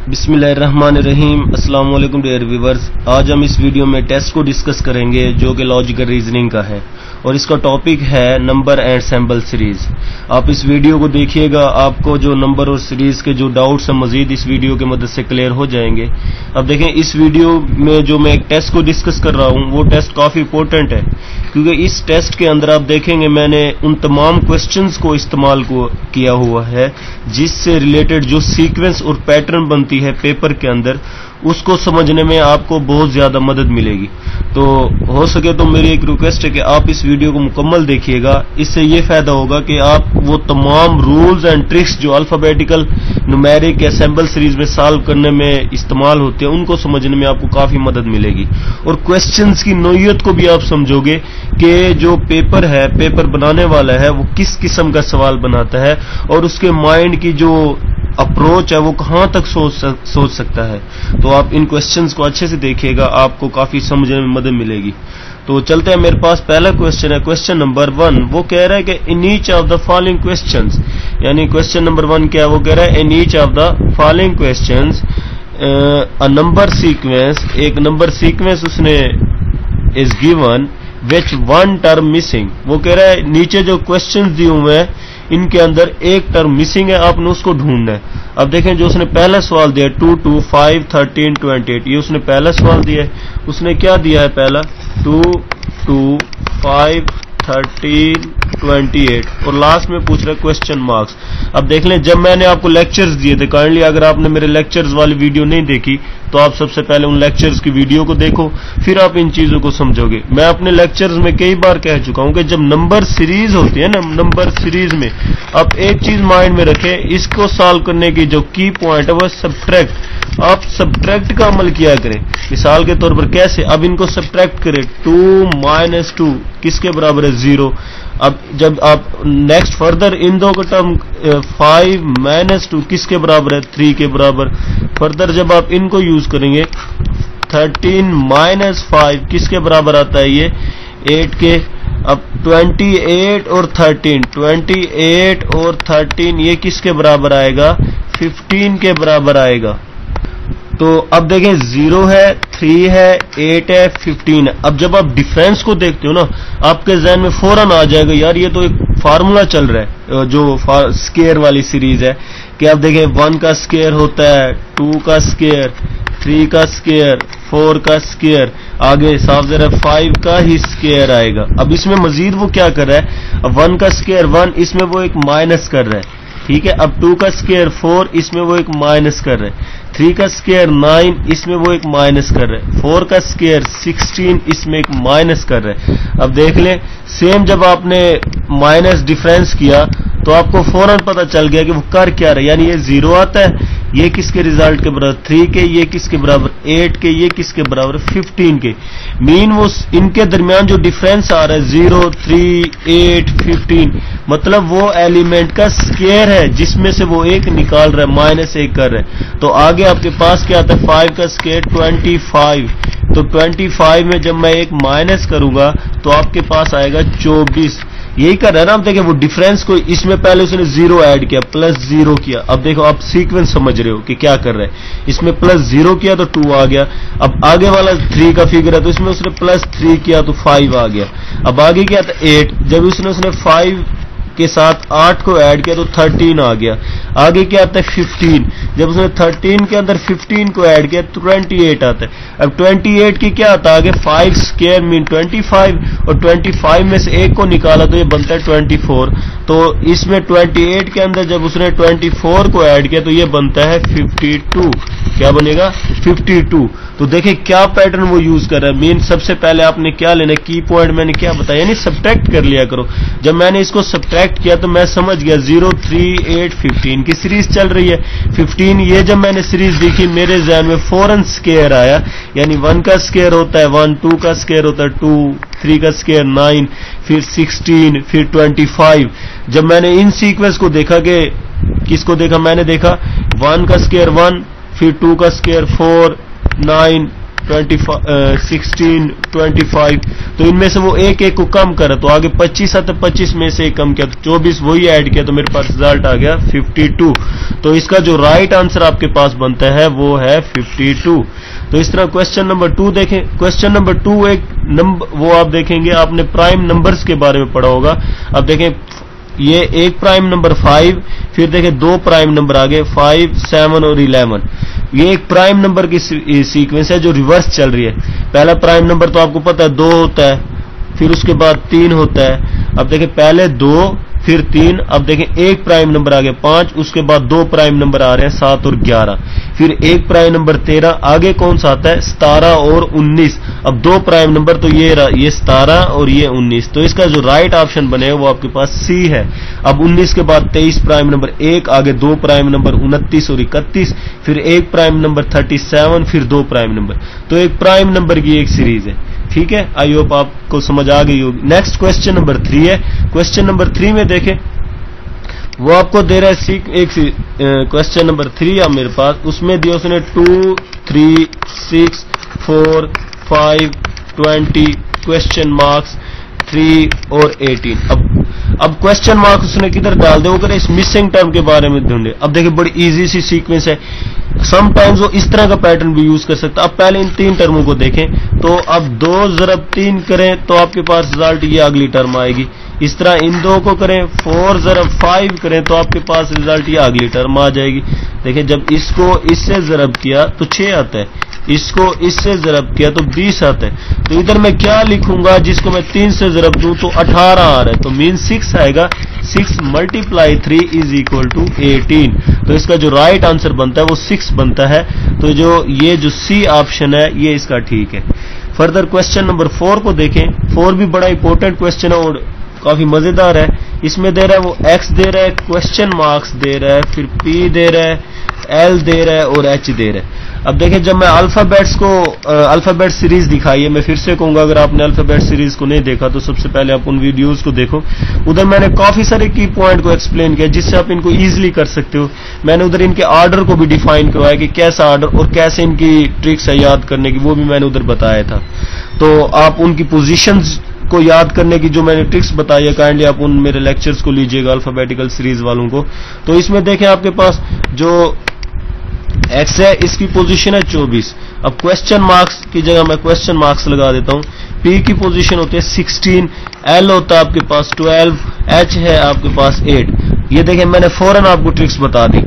बिस्मिल्लाहिर्रहमानिर्रहीम। अस्सलाम वालेकुम डियर व्यूअर्स। आज हम इस वीडियो में टेस्ट को डिस्कस करेंगे जो कि लॉजिकल रीजनिंग का है और इसका टॉपिक है नंबर एंड सैम्पल सीरीज। आप इस वीडियो को देखिएगा, आपको जो नंबर और सीरीज के जो डाउट्स हैं मजीद इस वीडियो की मदद से क्लियर हो जाएंगे। अब देखें, इस वीडियो में जो मैं एक टेस्ट को डिस्कस कर रहा हूं वो टेस्ट काफी इंपॉर्टेंट है, क्योंकि इस टेस्ट के अंदर आप देखेंगे मैंने उन तमाम क्वेश्चंस को इस्तेमाल किया हुआ है जिससे रिलेटेड जो सीक्वेंस और पैटर्न बनती है पेपर के अंदर, उसको समझने में आपको बहुत ज्यादा मदद मिलेगी। तो हो सके तो मेरी एक रिक्वेस्ट है कि आप इस वीडियो को मुकम्मल देखिएगा। इससे ये फायदा होगा कि आप वो तमाम रूल्स एंड ट्रिक्स जो अल्फाबेटिकल न्यूमेरिक या सैम्पल सीरीज में सॉल्व करने में इस्तेमाल होते हैं उनको समझने में आपको काफी मदद मिलेगी, और क्वेश्चंस की नोयत को भी आप समझोगे कि जो पेपर है, पेपर बनाने वाला है, वो किस किस्म का सवाल बनाता है और उसके माइंड की जो अप्रोच है वो कहां तक सोच सकता है। तो आप इन क्वेश्चंस को अच्छे से देखिएगा, आपको काफी समझने में मदद मिलेगी। तो चलते हैं, मेरे पास पहला क्वेश्चन है, क्वेश्चन नंबर 1। वो कह रहा है कि in each of the following questions, यानी क्वेश्चन नंबर 1 क्या है, वो कह रहा है in each of the following questions a number sequence, एक नंबर सीक्वेंस उसने is given which one term missing. वो कह रहा है नीचे जो क्वेश्चंस दिए हुए हैं इनके अंदर एक टर्म मिसिंग है, आपने उसको ढूंढना है। अब देखें, जो उसने पहला सवाल दिया 2, 2, 5, 13, 28, ये उसने पहला सवाल दिया है। उसने क्या दिया है, पहला 2, 2, 5, 13, 28 और लास्ट में पूछ रहा है क्वेश्चन मार्क्स। अब देख लें, जब मैंने आपको लेक्चर्स दिए थे, काइंडली अगर आपने मेरे लेक्चर्स वाली वीडियो नहीं देखी तो आप सबसे पहले उन लेक्चर्स की वीडियो को देखो, फिर आप इन चीजों को समझोगे। मैं अपने लेक्चर्स में कई बार कह चुका हूं कि जब नंबर सीरीज होती है ना, नंबर सीरीज में आप एक चीज माइंड में रखें, इसको सॉल्व करने की जो की पॉइंट है वो सब्ट्रैक्ट। आप सब्ट्रैक्ट का अमल किया करें। मिसाल के तौर पर कैसे, अब इनको सब्ट्रैक्ट करें, 2 - 2 किसके बराबर है, 0। अब जब आप नेक्स्ट फर्दर इन दो का टर्म 5 - 2 किसके बराबर है, 3 के बराबर। फर्दर जब आप इनको यूज करेंगे, 13 - 5 किसके बराबर आता है, ये 8 के। अब 28 और 13, 28 और 13 ये किसके बराबर आएगा, 15 के बराबर आएगा। तो अब देखें, 0 है, 3 है, 8 है, 15 है। अब जब आप डिफरेंस को देखते हो ना, आपके जहन में फौरन आ जाएगा यार ये तो एक फार्मूला चल रहा है जो स्क्वायर वाली सीरीज है कि आप देखें 1 का स्क्वायर होता है 2 का स्क्वायर, 3 का स्क्वायर, 4 का स्क्वायर, आगे साफ जरा 5 का ही स्क्वायर आएगा। अब इसमें मजीद वो क्या कर रहा है, अब 1 का स्क्वायर 1, इसमें वो एक माइनस कर रहा है, ठीक है। अब 2 का स्क्वायर 4, इसमें वो एक माइनस कर रहे हैं। 3 का स्क्वायर 9, इसमें वो एक माइनस कर रहे हैं। 4 का स्क्वायर 16, इसमें एक माइनस कर रहे हैं। अब देख लें, सेम जब आपने माइनस डिफरेंस किया तो आपको फौरन पता चल गया कि वो कर क्या रहा है, यानी ये 0 आता है, ये किसके रिजल्ट के बराबर 3 के, ये किसके बराबर 8 के, ये किसके बराबर 15 के। मीन वो इनके दरमियान जो डिफरेंस आ रहा है 0, 3, 8, 15, मतलब वो एलिमेंट का स्क्वायर है जिसमें से वो एक निकाल रहा है, -1 कर रहा है। तो आगे आपके पास क्या आता है, 5 का स्क्वायर 25। तो 25 में जब मैं एक माइनस करूंगा तो आपके पास आएगा 24। यही कर रहा है ना। आप देखिए वो डिफरेंस को, इसमें पहले उसने 0 ऐड किया, +0 किया। अब देखो आप सीक्वेंस समझ रहे हो कि क्या कर रहा है। इसमें +0 किया तो 2 आ गया। अब आगे वाला 3 का फिगर है तो इसमें उसने +3 किया तो 5 आ गया। अब आगे क्या था 8, जब उसने 5 के साथ 8 को ऐड किया तो 13 आ गया। आगे क्या आता है 15, जब उसने 13 के अंदर 15 को ऐड किया तो 28 आता है। अब 28 की क्या आता है आगे, 5 स्क्वायर मीन 25, और 25 में से एक को निकाला तो ये बनता है 24। तो इसमें 28 के अंदर जब उसने 24 को ऐड किया तो ये बनता है 52। क्या बनेगा, 52। तो देखिए क्या पैटर्न वो यूज कर रहा है। मीन सबसे पहले आपने क्या लेना, की पॉइंट मैंने क्या बताया, यानी सब्ट्रैक्ट कर लिया करो। जब मैंने इसको सब्ट्रैक्ट किया तो मैं समझ गया 0, 3, 8, 15 की सीरीज चल रही है। 15 ये जब मैंने सीरीज देखी मेरे ज़हन में फौरन स्क्वायर आया, यानी 1 का स्क्वायर होता है 1, 2 का स्क्वायर होता है 2, 3 का स्क्वायर 9, फिर 16, फिर 25। जब मैंने इन सीक्वेंस को देखा कि किसको देखा, मैंने देखा 1 का स्क्वायर 1, फिर 2 का स्क्वायर 4, 9, 16, 25, तो इनमें से वो एक एक को कम करा तो आगे 25 आता, 25 में से एक कम किया तो 24, वही ऐड किया तो मेरे पास रिजल्ट आ गया 52। तो इसका जो राइट आंसर आपके पास बनता है वो है 52। तो इस तरह क्वेश्चन नंबर 2 देखें। क्वेश्चन नंबर 2 एक नंबर वो आप देखेंगे, आपने प्राइम नंबर्स के बारे में पढ़ा होगा। अब देखें ये एक प्राइम नंबर 5, फिर देखें दो प्राइम नंबर आगे 5, 7 और 11। ये एक प्राइम नंबर की सीक्वेंस है जो रिवर्स चल रही है। पहला प्राइम नंबर तो आपको पता है 2 होता है, फिर उसके बाद 3 होता है। अब देखें पहले 2 फिर 3, अब देखें एक प्राइम नंबर आ गया 5, उसके बाद दो प्राइम नंबर आ रहे हैं 7 और 11, फिर एक प्राइम नंबर 13, आगे कौन सा आता है 17 और 19। अब दो प्राइम नंबर तो ये 17 और ये 19, तो इसका जो राइट ऑप्शन बने वो आपके पास सी है। अब 19 के बाद 23 प्राइम नंबर 1, आगे दो प्राइम नंबर 29 और 31, फिर एक प्राइम नंबर 37, फिर दो प्राइम नंबर। तो एक प्राइम नंबर की एक सीरीज है। ठीक है, आई होप आपको समझ आ गई होगी। नेक्स्ट क्वेश्चन नंबर 3 है। क्वेश्चन नंबर 3 में देखें वो आपको दे रहा है एक क्वेश्चन नंबर 3 है मेरे पास, उसमें दिया उसने 2, 3, 6, 4, 5, 20 क्वेश्चन मार्क्स 3 और 18। अब क्वेश्चन मार्क्स उसने किधर डाल दे, वो करे इस मिसिंग टर्म के बारे में ढूंढे। अब देखिए बड़ी इजी सी सीक्वेंस है, समटाइम्स वो इस तरह का पैटर्न भी यूज कर सकता है। अब पहले इन 3 टर्मों को देखें, तो अब 2 ज़रब 3 करें तो आपके पास रिजल्ट ये अगली टर्म आएगी। इस तरह इन दो को करें, 4 ज़रब 5 करें तो आपके पास रिजल्ट ये अगली टर्म आ जाएगी। देखिए जब इसको इससे ज़रब किया तो 6 आता है, इसको इससे ज़रब किया तो 20 आता है। तो इधर मैं क्या लिखूंगा, जिसको मैं 3 से ज़रब दूं तो 18 आ रहा है, तो मीन 6 आएगा। 6 × 3 इज इक्वल टू 18। तो इसका जो राइट आंसर बनता है वो 6 बनता है। तो ये जो सी ऑप्शन है ये इसका ठीक है। फर्दर क्वेश्चन नंबर 4 को देखें। 4 भी बड़ा इंपॉर्टेंट क्वेश्चन है और काफी मजेदार है। इसमें दे रहा है वो x दे रहा है, क्वेश्चन मार्क्स दे रहा है, फिर p दे रहा है, l दे रहा है और h दे रहा है। अब देखें जब मैं अल्फाबेट सीरीज दिखाई है, मैं फिर से कहूंगा अगर आपने अल्फाबेट सीरीज को नहीं देखा तो सबसे पहले आप उन वीडियोस को देखो। उधर मैंने काफी सारे की पॉइंट को एक्सप्लेन किया जिससे आप इनको इजीली कर सकते हो। मैंने उधर इनके ऑर्डर को भी डिफाइन करवाया कि कैसा ऑर्डर और कैसे इनकी ट्रिक्स है याद करने की, वो भी मैंने उधर बताया था। तो आप उनकी पोजीशंस को याद करने की जो मैंने ट्रिक्स बताई है, काइंडली आप उन मेरे लेक्चर्स को लीजिएगा अल्फाबेटिकल सीरीज वालों को। तो इसमें देखें आपके पास जो x है इसकी पोजीशन है 24। अब क्वेश्चन मार्क्स की जगह मैं क्वेश्चन मार्क्स लगा देता हूं। p की पोजीशन होती है 16, l होता है आपके पास 12, h है आपके पास 8। ये देखें मैंने फौरन आपको ट्रिक्स बता दी,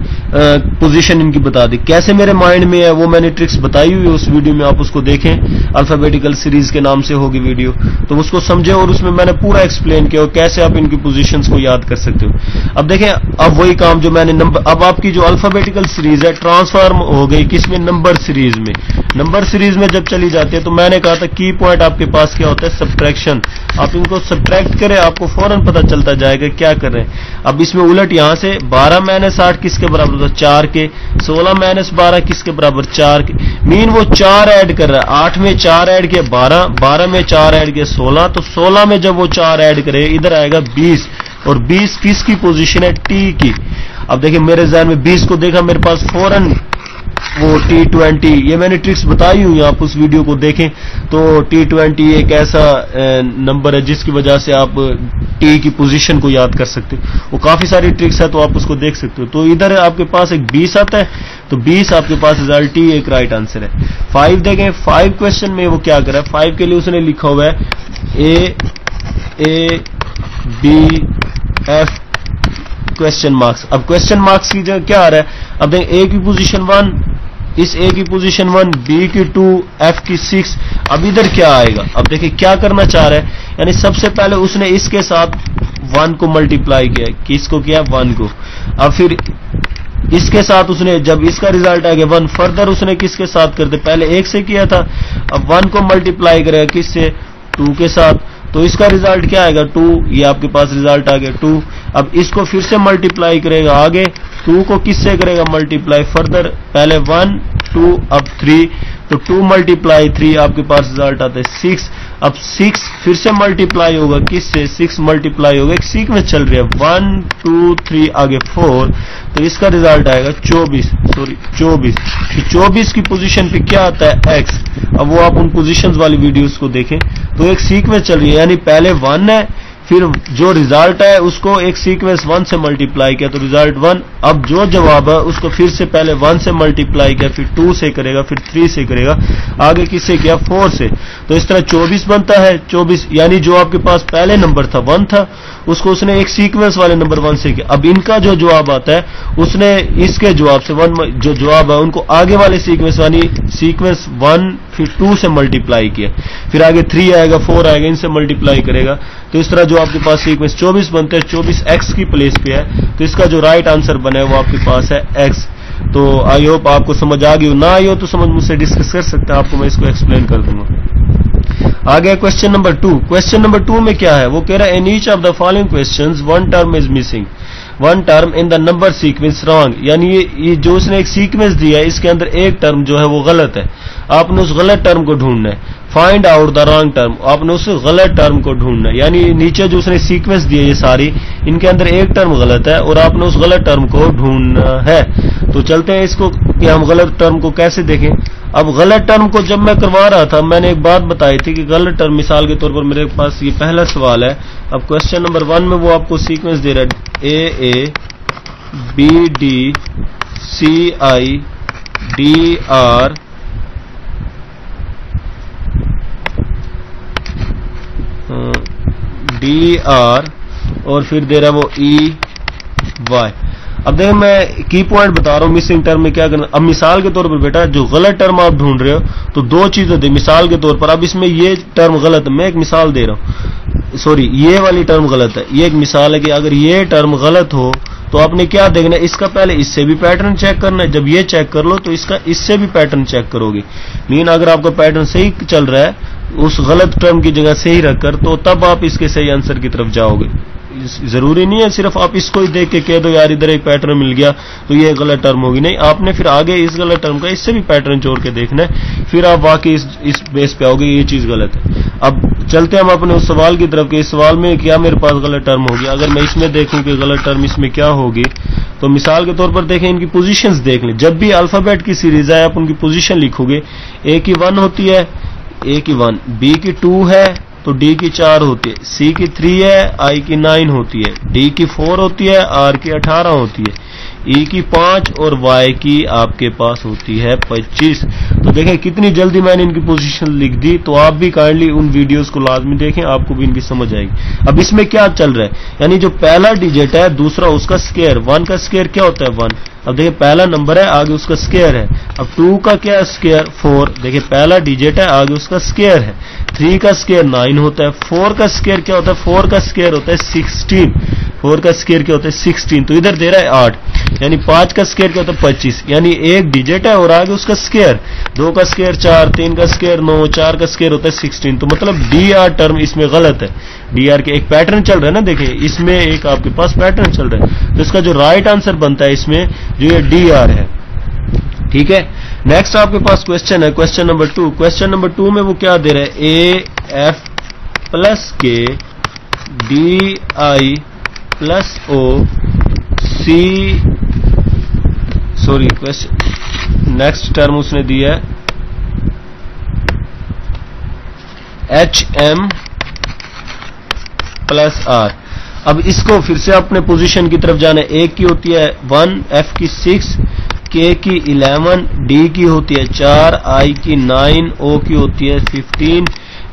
पोजीशन इनकी बता दी। कैसे मेरे माइंड में है वो मैंने ट्रिक्स बताई हुई है उस वीडियो में, आप उसको देखें, अल्फाबेटिकल सीरीज के नाम से होगी वीडियो, तो उसको समझे और उसमें मैंने पूरा एक्सप्लेन किया कैसे आप इनकी पोजीशंस को याद कर सकते हो। अब देखें अब वही काम जो मैंने अब आपकी जो अल्फाबेटिकल सीरीज है ट्रांसफॉर्म हो गई किसमें, नंबर सीरीज में। नंबर सीरीज में जब चली जाती है तो मैंने कहा था की पॉइंट आपके पास क्या होता है, सब्ट्रैक्शन। आप इनको सब्ट्रैक्ट करें आपको फौरन पता चलता जाएगा क्या कर रहे हैं। अब इसमें उलट यहां से 12 - 8 किसके बराबर होता है, 4 के। 16 - 12 किसके बराबर, 4 के। मीन वो 4 ऐड कर रहा है, 8 में 4 ऐड किया 12, 12 में 4 ऐड किया 16, तो 16 में जब वो 4 ऐड करे इधर आएगा 20, और 20 किसकी पोजीशन है, टी की। अब देखिए मेरे ज़हन में 20 को देखा, मेरे पास फौरन वो T20, ये मैंने ट्रिक्स बताई हुई, आप उस वीडियो को देखें। तो T20 एक ऐसा नंबर है जिसकी वजह से आप टी की पोजीशन को याद कर सकते हो। वो काफी सारी ट्रिक्स है तो आप उसको देख सकते हो। तो इधर आपके पास एक 20 आता है, तो 20 आपके पास रिजल्ट टी एक राइट आंसर है। 5 देखें, 5 क्वेश्चन में वो क्या कर रहा है, 5 के लिए उसने लिखा हुआ है A B F question marks. अब क्वेश्चन मार्क्स की जगह क्या आ रहा है, अब देखें ए की पोजीशन 1, इस ए की पोजीशन 1, बी की 2, एफ की 6। अब इधर क्या आएगा, अब देखिए क्या करना चाह रहा है, यानी सबसे पहले उसने इसके साथ 1 को मल्टीप्लाई किया, किसको किया, 1 को। अब फिर इसके साथ उसने जब इसका रिजल्ट आ गया 1, फर्दर उसने किसके साथ कर दिया, पहले 1 से किया था, अब 1 को मल्टीप्लाई करेगा किससे, 2 के साथ, तो इसका रिजल्ट क्या आएगा, 2। ये आपके पास रिजल्ट आ गया 2। अब इसको फिर से मल्टीप्लाई करेगा आगे, 2 को किससे करेगा मल्टीप्लाई, फर्दर पहले 1 2 अब 3, तो 2 × 3 आपके पास रिजल्ट आता है 6। अब 6 फिर से मल्टीप्लाई होगा किससे, 6 मल्टीप्लाई होगा, एक सीक्वेंस चल रही है 1 2 3 आगे 4, तो इसका रिजल्ट आएगा 24। 24 की पोजीशन पे क्या आता है x। अब वो आप उन पोजीशंस वाली वीडियोस को देखें, तो एक सीक्वेंस चल रही है, यानी पहले 1 है, फिर जो रिजल्ट है उसको एक सीक्वेंस 1 से मल्टीप्लाई किया तो रिजल्ट 1। अब जो जवाब है उसको फिर से पहले 1 से मल्टीप्लाई किया, फिर 2 से करेगा, फिर 3 से करेगा, आगे किससे किया 4 से, तो इस तरह 24 बनता है। 24 यानी जो आपके पास पहले नंबर था 1 था, उसको उसने एक सीक्वेंस वाले नंबर 1 से किया। अब इनका जो जवाब आता है उसने इसके जवाब से 1 जो जवाब है उनको आगे वाले सीक्वेंस यानी सीक्वेंस 1 फिर 2 से मल्टीप्लाई किया, फिर आगे 3 आएगा 4 आएगा, इनसे मल्टीप्लाई करेगा, तो इस तरह जो आपके पास सीक्वेंस 24 बनते हैं 24 x की प्लेस पे है, तो इसका जो राइट आंसर बना है वो आपके पास है x। तो आई होप आपको समझ आ गई हो, ना आई हो तो समझ मुझसे डिस्कस कर सकते हैं, आपको मैं इसको एक्सप्लेन कर दूंगा। आगे क्वेश्चन नंबर 2। क्वेश्चन नंबर 2 में क्या है, वो कह रहा है in each of the following questions one term is missing, one term in the number sequence wrong, यानी ये जो उसने एक सीक्वेंस दिया है इसके अंदर एक टर्म जो है वो गलत है, आपने उस गलत टर्म को ढूंढना है। Find out the wrong term, आपने उस गलत टर्म को ढूंढना है, यानी नीचे जो उसने सीक्वेंस दिए ये सारी, इनके अंदर एक टर्म गलत है और आपने उस गलत टर्म को ढूंढना है। तो चलते हैं इसको कि हम गलत टर्म को कैसे देखें। अब गलत टर्म को जब मैं करवा रहा था मैंने एक बात बताई थी कि गलत टर्म, मिसाल के तौर पर मेरे पास ये पहला सवाल है, अब क्वेश्चन नंबर 1 में वो आपको सीक्वेंस दे रहा है AA BD CI DR DR और फिर दे रहा है वो EY। अब देखो मैं की पॉइंट बता रहा हूँ मिसिंग टर्म में क्या करना। अब मिसाल के तौर पर बेटा जो गलत टर्म आप ढूंढ रहे हो तो दो चीज होती है, मिसाल के तौर पर अब इसमें ये टर्म गलत है, मैं एक मिसाल दे रहा हूँ, सॉरी ये वाली टर्म गलत है, ये एक मिसाल है कि अगर ये टर्म गलत हो तो आपने क्या देखना है, इसका पहले इससे भी पैटर्न चेक करना है, जब ये चेक कर लो तो इसका इससे भी पैटर्न चेक करोगे। मीन अगर आपका पैटर्न सही चल रहा है उस गलत टर्म की जगह सही रखकर, तो तब आप इसके सही आंसर की तरफ जाओगे। जरूरी नहीं है सिर्फ आप इसको ही देख के कह दो यार इधर एक पैटर्न मिल गया तो ये गलत टर्म होगी, नहीं, आपने फिर आगे इस गलत टर्म का इससे भी पैटर्न जोड़ के देखना है, फिर आप वाकई इस बेस पे आओगे ये चीज गलत है। अब चलते हैं हम अपने उस सवाल की तरफ कि इस सवाल में क्या मेरे पास गलत टर्म होगी। अगर मैं इसमें देखूं कि गलत टर्म इसमें क्या होगी, तो मिसाल के तौर पर देखें इनकी पोजीशंस देख लें। जब भी अल्फाबेट की सीरीज है आप उनकी पोजीशन लिखोगे, ए की 1 होती है, ए की 1, बी की 2 है तो डी की 4 होती है, सी की 3 है, आई की 9 होती है, डी की 4 होती है, आर की 18 होती है, ई की 5 और वाई की आपके पास होती है 25। तो देखें कितनी जल्दी मैंने इनकी पोजीशन लिख दी। तो आप भी काइंडली उन वीडियोस को लाजमी देखें, आपको भी इनकी समझ आएगी। अब इसमें क्या चल रहा है, यानी जो पहला डिजिट है दूसरा उसका स्क्वायर, 1 का स्क्वायर क्या होता है 1। अब देखिए पहला नंबर है आगे उसका स्क्वायर है। अब 2 का क्या स्क्वायर 4, देखिए पहला डिजिट है आगे उसका स्क्वायर है। 3 का स्क्वायर 9 होता है। 4 का स्क्वायर क्या होता है, 4 का स्क्वायर होता है 16। 4 का स्क्वायर क्या होता है 16, तो इधर दे रहा है 8, यानी 5 का स्क्वायर क्या होता है 25, यानी एक डिजिट है और आगे उसका स्क्वायर। 2 का स्क्वायर 4, 3 का स्क्वायर 9, 4 का स्क्वायर होता है 16। तो मतलब DR टर्म इसमें गलत है। DR के एक पैटर्न चल रहा है ना, देखिए इसमें एक आपके पास पैटर्न चल रहा है, तो इसका जो राइट आंसर बनता है इसमें जो ये DR है। ठीक है, नेक्स्ट आपके पास क्वेश्चन है क्वेश्चन नंबर 2। क्वेश्चन नंबर 2 में वो क्या दे रहे हैं, AF प्लस के DI plus O C, sorry question next term उसने दिया है HM प्लस R। अब इसको फिर से अपने पोजीशन की तरफ जाना है। A की होती है 1, F की 6, K की 11, D की होती है 4, I की 9, O की होती है 15,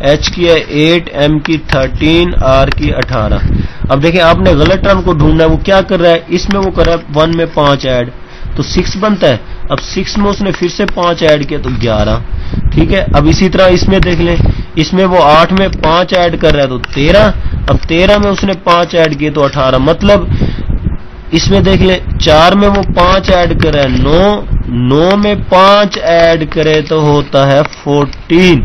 H की है 8, M की 13, R की 18। अब देखें आपने गलत टर्म को ढूंढना है, वो क्या कर रहा है, इसमें वो कर रहा है 1 में 5 ऐड तो 6 बनता है। अब 6 में उसने फिर से 5 ऐड किया तो 11। ठीक है, अब इसी तरह इसमें देख लें, इसमें वो 8 में 5 ऐड कर रहा है तो 13। अब 13 में उसने 5 ऐड किए तो 18। मतलब اس میں دیکھ لیں 4 میں وہ 5 ایڈ کرے 9 میں 5 ایڈ کرے تو ہوتا ہے 14.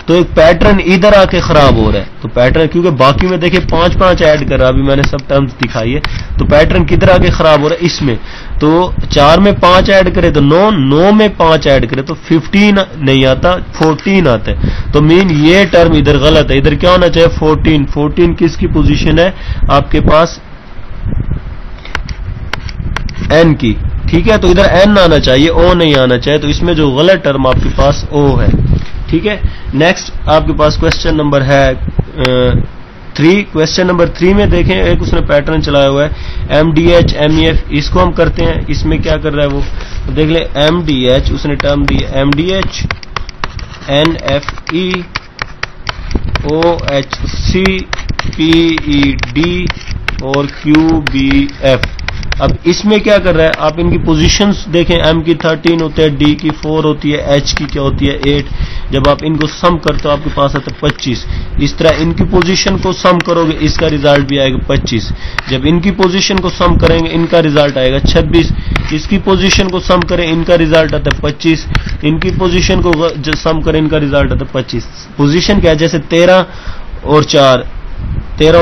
تو ایک پیٹرن ادھر آ کے خراب ہو رہا ہے. تو پیٹرن کیونکہ باقی میں دیکھیں 5 ایڈ کر رہا ابھی میں نے سب ٹرمز دکھائی ہے. تو پیٹرن کدھر آ کے خراب ہو رہا ہے اس میں. تو 4 میں 5 ایڈ کرے تو 9 میں 5 ایڈ کرے تو 15 نہیں آتا 14 آتا ہے. تو مین یہ ٹرم ادھر غلط ہے. ادھر کیا ہونا چاہیے 14 کس کی پوزیشن ہے آپ کے پاس n کی. ٹھیک ہے تو ادھر n آنا چاہیے o نہیں آنا چاہیے. تو اس میں جو غلط ٹرم آپ کے پاس o ہے. ٹھیک ہے نیکسٹ آپ کے پاس کوشچن نمبر ہے 3. کوشچن نمبر 3 میں دیکھیں ایک اس نے پیٹرن چلایا ہوا ہے MDH MEF. اس کو ہم کرتے ہیں. اس میں کیا کر رہا ہے وہ دیکھ لیں MDH اس نے ٹرم دی MDH NFE OHC PED اور QBF. اب اس میں کیا کر رہا ہے آپ ان کی پوزیشنز دیکھیں. M کی 13 ہوتے ہیں, D کی 4 ہوتی ہے, H کی کیا ہوتی ہے 8. جب آپ ان کو سم کرتے ہو آپ کے پاس آتا ہے 25. اس طرح ان کی پوزیشن کو سم کرو گے اس کا ریزلٹ بھی آئے گا 25. جب ان کی پوزیشن کو سم کریں گے ان کا ریزلٹ آئے گا 26. اس کی پوزیشن کو سم کریں ان کا ریزلٹ آتا ہے 25. ان کی پوزیشن کو سم کریں ان کا ریزلٹ آتا ہے 25. پوزیشن کیا ہے جیسے 13 اور 4 17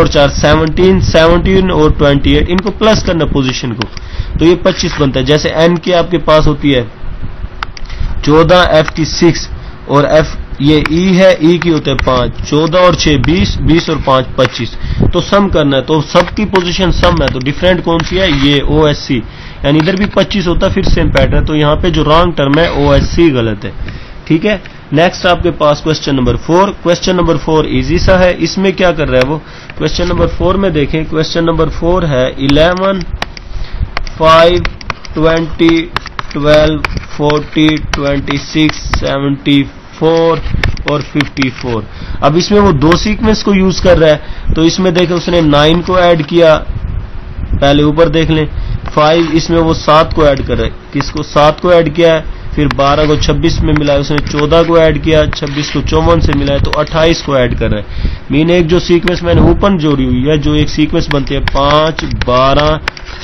اور 28 ان کو پلس کرنا پوزیشن کو تو یہ 25 بنتا ہے. جیسے n کی آپ کے پاس ہوتی ہے 14 F کی 6 اور F یہ E ہے E کی ہوتے ہیں 5 14 اور 6 20 اور 5 25. تو سم کرنا ہے تو سب کی پوزیشن سم ہے. تو ڈیفرنٹ کون سی ہے یہ OSC یعنی ادھر بھی 25 ہوتا ہے پھر سیم پیٹرن. تو یہاں پہ جو رانگ ٹرم ہے OSC غلط ہے. ٹھیک ہے نیکسٹ آپ کے پاس question number 4. Question number 4 easy سا ہے. اس میں کیا کر رہا ہے وہ کوشچن نمبر 4 میں دیکھیں. کوشچن نمبر 4 ہے 11 5 20 12 40 26 74 اور 54. اب اس میں وہ 2 سیکوینس کو یوز کر رہا ہے. تو اس میں دیکھیں اس نے 9 کو ایڈ کیا پہلے اوپر دیکھ لیں 5 اس میں وہ 7 کو ایڈ کر رہا ہے. کس کو 7 کو ایڈ کیا ہے پھر 12 کو 26 میں ملا ہے. اس نے 14 کو ایڈ کیا 26 کو 54 سے ملا ہے تو 28 کو ایڈ کر رہا ہے. مین ایک جو سیکوینس میں نے اوپن جوڑی ہوئی ہے جو ایک سیکوینس بنتی ہے 5 12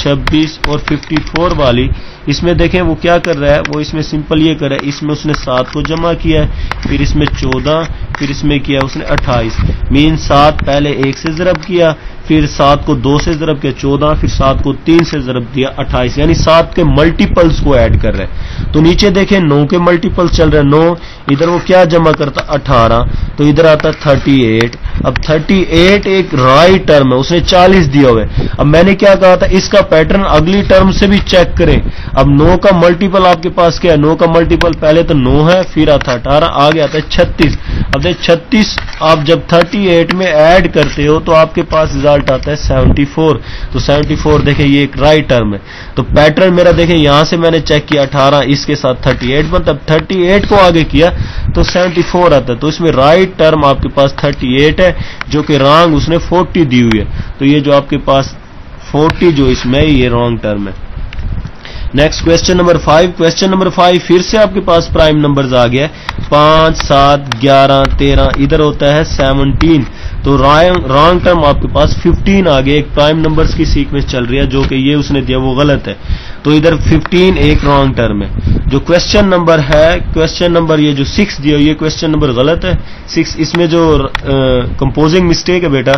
26 اور 54 والی. اس میں دیکھیں وہ کیا کر رہا ہے وہ اس میں سمپل یہ کر رہا ہے. اس میں اس نے 7 کو جمع کیا ہے پھر اس میں 14 پھر اس میں کیا اس نے 28. مین 7 پہلے 1 سے ضرب کیا پھر 7 کو 2 سے ضرب کیا 14 پھر 7 کو 3 سے ضرب دیا 28 یعنی 7 کے ملٹیپلز کو ایڈ کر رہے ہیں. تو نیچے دیکھیں 9 کے ملٹیپل چل رہے ہیں 9 ادھر وہ کیا جمع کرتا 18 تو ادھر آتا 38. اب 38 ایک رائٹ ٹرم ہے اس نے 40 دیا ہوا ہے. اب میں نے کیا کہا تھا اس کا پیٹرن اگلی ٹرم سے بھی چیک کریں. اب 9 کا ملٹیپل آپ کے پاس کیا ہے 9 کا ملٹیپل پہلے تو 9 ہے پھر آتا 18 آگے آتا ہے 36. اب دیکھ 36 آپ جب 38 میں ایڈ کرتے ہو تو آپ کے پاس ریزلٹ آتا ہے 74. تو 74 دیکھیں یہ ایک رائٹ ٹرم ہے. تو پیٹرن میرا دیکھیں یہاں سے میں نے چیک کیا 18 اس کے ساتھ 38 بنتا. اب 38 کو آگے کیا تو 74 آتا ہے. تو اس میں رائٹ ٹرم آپ کے پاس 38 ہے جو کہ رانگ اس نے 40 دی ہوئی ہے. تو یہ جو آپ کے پاس 40 جو اس میں یہ رانگ ٹرم ہے. Next question number 5. Question number 5 پھر سے آپ کے پاس پرائم نمبرز آ گیا 5 7 11 13 ادھر ہوتا ہے 17. تو رانگ ٹرم آپ کے پاس 15 آ گیا. ایک پرائم نمبرز کی سیکوینس چل رہی ہے جو کہ یہ اس نے دیا وہ غلط ہے. تو ادھر 15 ایک رانگ ٹرم ہے. جو کوشچن نمبر ہے کوشچن نمبر یہ جو 6 دیا یہ کوشچن نمبر غلط ہے 6. اس میں جو کمپوزنگ مسٹیک ہے بیٹا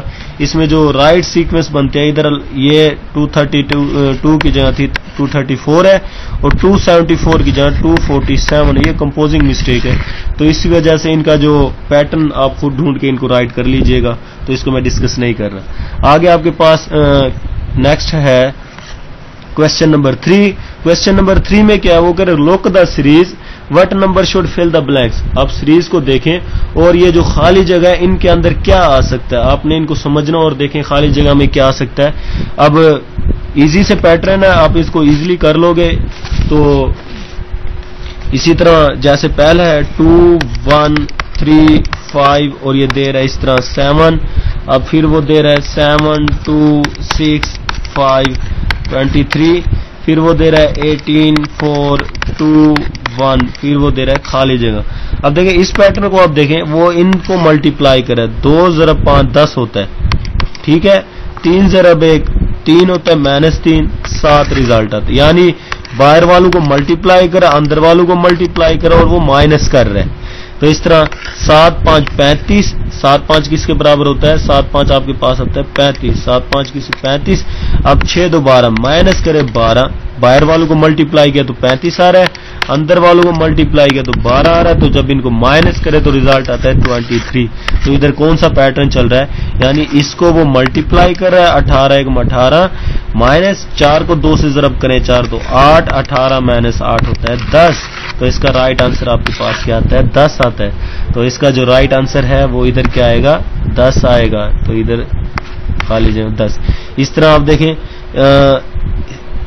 اس میں جو رائٹ سیکوینس بنتے ہیں ادھر یہ 232 کی جگہ تھی 234 ہے اور 274 کی جگہ 247 ہے. یہ کمپوزنگ مسٹیک ہے. تو اسی وجہ سے ان کا جو پیٹرن آپ خود ڈھونڈ کے ان کو رائٹ کر لیجئے گا. تو اس کو میں ڈسکس نہیں کر رہا. آگے آپ کے پاس نیکسٹ ہے کوشچن نمبر 3. کوشچن نمبر 3 میں کیا وہ کرے look the series what number should fill the blanks. آپ سیریز کو دیکھیں اور یہ جو خالی جگہ ہے ان کے اندر کیا آ سکتا ہے آپ نے ان کو سمجھنا اور دیکھیں خالی جگہ میں کیا آ سکتا ہے. اب ایزی سے پیٹرن ہے آپ اس کو ایزیلی کر لو گے. تو اسی طرح جیسے پہلا ہے 2 1 3 5 اور یہ دے رہا ہے اس طرح 7. اب پھر وہ دے رہا ہے 7 2 6 5 23 پھر وہ دے رہا ہے 18 4 2 1 پھر وہ دے رہا ہے خالی جگہ. اب دیکھیں اس پیٹرن کو آپ دیکھیں وہ ان کو ملٹیپلائی کرے 2 ضرب 5 10 ہوتا ہے. ٹھیک ہے 3 ضرب 1 3 ہوتا ہے -3 7 रिजल्ट आता है। यानी बाहर वालों को मल्टीप्लाई करा, अंदर वालों को मल्टीप्लाई करा और वो माइनस कर रहे हैं। तो इस तरह 7 5 35, 7 5 किसके बराबर होता है? 7 5 आपके पास आता है 35, 7 5 किसके 35। अब 6 2 12, माइनस करे 12, बाहर वालों को मल्टीप्लाई किया तो 35 आ रहा है, अंदर वालों को मल्टीप्लाई किया तो 12 आ रहा है। तो जब इनको माइनस करे तो रिजल्ट आता है 23। तो इधर कौन सा पैटर्न चल रहा है? यानी इसको वो मल्टीप्लाई कर रहा है, 18 1 18, माइनस 4 को 2 से ज़रब करें 4 2 8, 18 माइनस 8 होता है 10। तो इसका राइट आंसर आपके पास क्या आता है? 10 आता है। तो इसका जो राइट आंसर है वो इधर क्या आएगा? 10 आएगा। तो इधर खाली जगह 10। इस तरह आप देखें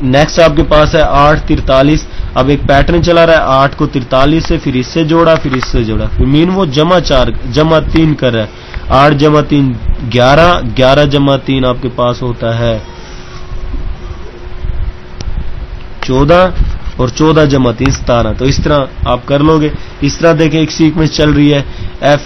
नेक्स्ट आपके पास है 8 43। अब एक पैटर्न चला रहा है 8 को 43 से, फिर इससे जोड़ा, फिर इससे जोड़ा, फिर मीन वो जमा 3 कर रहा है। 8 जमा 3 11, 11 जमा 3 आपके पास होता है 14, और 14 जमा 3 17। तो इस तरह आप कर लोगे। इस तरह देखें एक सीक्वेंस चल रही है, F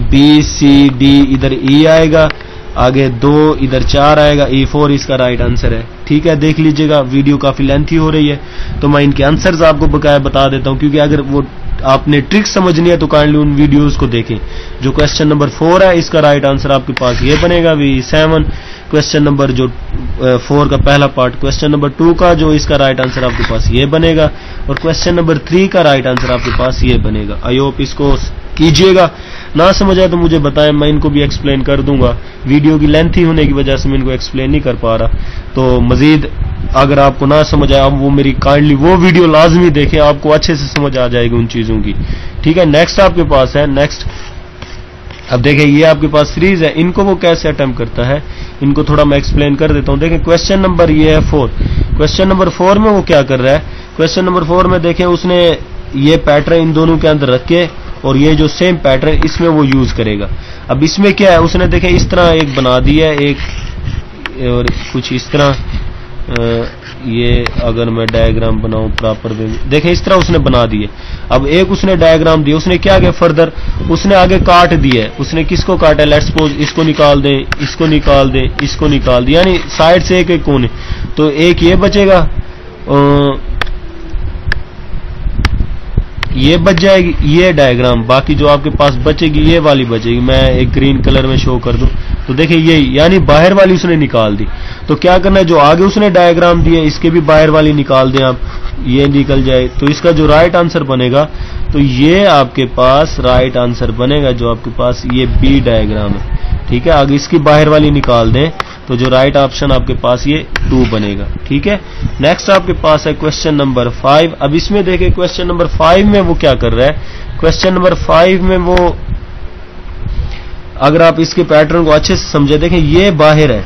B C D, इधर E आएगा, आगे 2, इधर 4 आएगा, E4 इसका राइट आंसर है। ठीक है, देख लीजिएगा, वीडियो काफी लेंथी हो रही है तो मैं इनके आंसर्स आपको बकाया बता देता हूं, क्योंकि अगर वो आपने ट्रिक समझनी है तो काइंडली उन वीडियोस को देखें। जो क्वेश्चन नंबर 4 है इसका राइट आंसर आपके पास ये बनेगा V7। क्वेश्चन नंबर जो 4 का पहला पार्ट, क्वेश्चन नंबर 2 का जो इसका राइट आंसर आपके पास ये बनेगा, और क्वेश्चन नंबर 3 का राइट आंसर आपके पास ये बनेगा। आई होप इसको कीजिएगा। ना समझ आए तो मुझे बताएं, मैं इनको भी एक्सप्लेन कर दूंगा। वीडियो की लेंथी होने की वजह से मैं इनको एक्सप्लेन नहीं कर पा रहा। तो मजीद अगर आपको ना समझ आए, आप वो मेरी काइंडली वो वीडियो लाजमी देखें, आपको अच्छे से समझ आ जाएगी उन चीजों की। ठीक है, नेक्स्ट आपके पास है, नेक्स्ट अब देखें ये आपके पास सीरीज है, इनको वो कैसे अटेम्प्ट करता है इनको थोड़ा मैं एक्सप्लेन कर देता हूं। देखें क्वेश्चन नंबर ये है 4। क्वेश्चन नंबर 4 में वो क्या कर रहा है? क्वेश्चन नंबर 4 में देखें उसने ये पैटर्न इन दोनों के अंदर रख के और ये जो सेम पैटर्न इसमें वो यूज करेगा। अब इसमें क्या है, उसने देखें इस तरह एक बना दिया है, एक और कुछ इस तरह, ये अगर मैं डायग्राम बनाऊं प्रॉपर वे में, देखें इस तरह उसने बना दिए। अब एक उसने डायग्राम दिया, उसने क्या किया फर्दर, उसने आगे काट दिया है। उसने किसको काटा है? लेट्स सपोज इसको निकाल दें, इसको निकाल दें, इसको निकाल दें, यानी साइड से एक एक कोने, तो एक ये बचेगा, ये बच जाएगी ये डायग्राम, बाकी जो आपके पास बचेगी ये वाली बचेगी। मैं एक ग्रीन कलर में शो कर दूं तो देखिए ये, यानी बाहर वाली उसने निकाल दी। तो क्या करना है, जो आगे उसने डायग्राम दिए इसके भी बाहर वाली निकाल दें आप, ये निकल जाए। तो इसका जो राइट आंसर बनेगा, तो ये आपके पास राइट आंसर बनेगा जो आपके पास ये बी डायग्राम है। ठीक है, आगे इसकी बाहर वाली निकाल दें तो जो राइट ऑप्शन आपके पास ये 2 बनेगा। ठीक है, नेक्स्ट आपके पास है क्वेश्चन नंबर 5। अब इसमें देखें क्वेश्चन नंबर 5 में वो क्या कर रहा है। क्वेश्चन नंबर 5 में वो, अगर आप इसके पैटर्न को अच्छे से समझे, देखें ये बाहर है,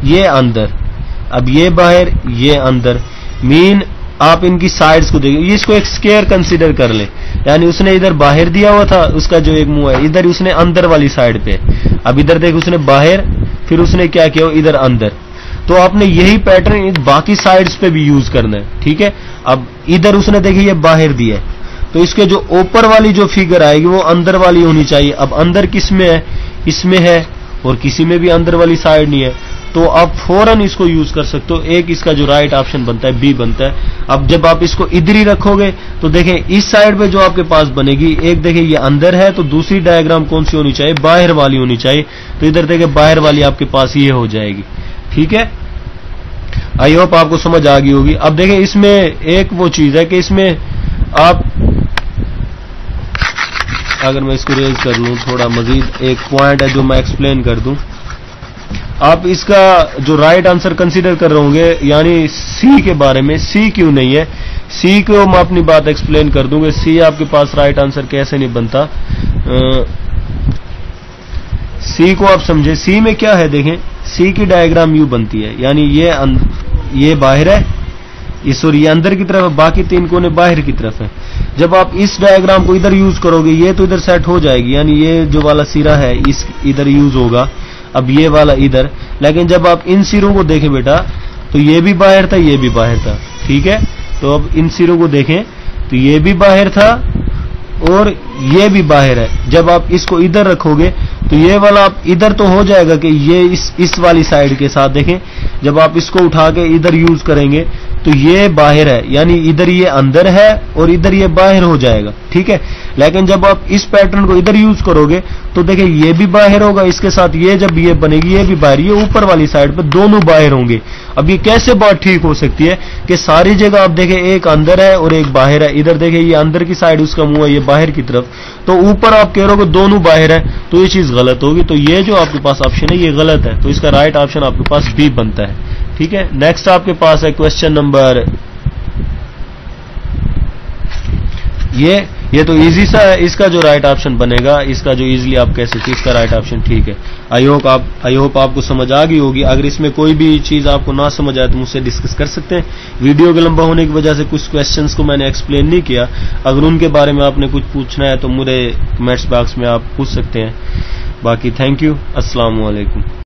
ये अंदर, अब ये बाहर ये अंदर, मीन आप इनकी साइड्स को देखें, इसको एक स्क्वायर कंसीडर कर लें। यानी उसने इधर बाहर दिया हुआ था, उसका जो एक मुंह है इधर उसने अंदर वाली साइड पे, अब इधर देख उसने बाहर, फिर उसने क्या किया इधर अंदर। तो आपने यही पैटर्न बाकी साइड्स पे भी यूज करना है। ठीक है, अब इधर उसने देखिए ये बाहर दिया है, तो इसके जो ऊपर वाली जो फिगर आएगी वो अंदर वाली होनी चाहिए। अब अंदर किस में है, इसमें है, और किसी में भी अंदर वाली साइड नहीं है, तो आप फौरन इसको यूज कर सकते हो। एक इसका जो राइट ऑप्शन बनता है बी बनता है। अब जब आप इसको इधर ही रखोगे तो देखें इस साइड पे जो आपके पास बनेगी, एक देखें ये अंदर है, तो दूसरी डायग्राम कौन सी होनी चाहिए, बाहर वाली होनी चाहिए। तो इधर देखें बाहर वाली आपके पास ये हो जाएगी। ठीक है, आई होप आपको समझ आ गई होगी। अब देखें इसमें एक वो चीज है कि इसमें आप, अगर मैं इसको रेज कर लूं थोड़ा मजीद, एक पॉइंट है जो मैं एक्सप्लेन कर दूं। आप इसका जो राइट आंसर कंसीडर कर रहे होंगे, यानी सी के बारे में, सी क्यों नहीं है, सी को मैं अपनी बात एक्सप्लेन कर दूंगा। सी आपके पास राइट आंसर कैसे नहीं बनता, सी को आप समझे। सी में क्या है, देखें सी की डायग्राम यू बनती है, यानी ये बाहर है, ये अंदर की तरफ है, बाकी 3 कोने बाहर की तरफ है। जब आप इस डायग्राम को इधर यूज करोगे ये तो इधर सेट हो जाएगी, यानी ये जो वाला सिरा है इस इधर यूज होगा, अब ये वाला इधर। लेकिन जब आप इन सिरों को देखें बेटा, तो ये भी बाहर था, ये भी बाहर था। ठीक है, तो अब इन सिरों को देखें तो ये भी बाहर था और ये भी बाहर है। जब आप इसको इधर रखोगे تو یہ والا آپ ادھر تو ہو جائے گا کہ یہ اس والی سائڈ کے ساتھ دیکھیں جب آپ اس کو اٹھا کے ادھر یوز کریں گے تو یہ باہر ہے، یعنی ادھر یہ اندر ہے اور ادھر یہ باہر ہو جائے گا، ٹھیک ہے. لیکن جب آپ اس پیٹرن کو ادھر یوز کرو گے تو دیکھیں یہ بھی باہر ہوگا، اس کے ساتھ یہ جب یہ بنے گی یہ بھی باہر، یہ اوپر والی سائڈ پہ دونوں باہر ہوں گے. اب یہ کیسے بات ٹھیک ہو سکتی ہے کہ ساری جگہ آپ دیکھیں ایک اندر ہے اور ایک باہر ہے، ادھر دیکھیں یہ اندر کی سائڈ اس کا منہ ہے، یہ باہر کی طرف، تو اوپر آپ کہہ رہو کہ دونوں باہر ہے تو یہ چیز غلط ہوگی. تو یہ جو آپ کے پاس آپشن ہے یہ غلط ہے، تو اس کا رائٹ آپشن آپ کے پاس بی بنتا ہے. ٹھیک ہے. نیکسٹ آپ کے پاس ہے کوشچن نمبر، یہ تو ایزی سا ہے، اس کا جو رائٹ آپشن بنے گا، اس کا جو ایزلی آپ کہہ سکتے اس کا رائٹ آپشن ٹھیک ہے. آئی ہوپ آپ کو سمجھ آ گئی ہوگی. اگر اس میں کوئی بھی چیز آپ کو نہ سمجھ آئے تو مجھ سے ڈسکس کر سکتے ہیں. ویڈیو کے لمبا ہونے کی وجہ سے کچھ کوسچنز کو میں نے ایکسپلین نہیں کیا، اگر ان کے بارے میں آپ نے کچھ پوچھنا ہے تو مجھے کمنٹس باکس میں آپ پوچھ سکتے ہیں. باقی تھینک یو، السلام علیکم.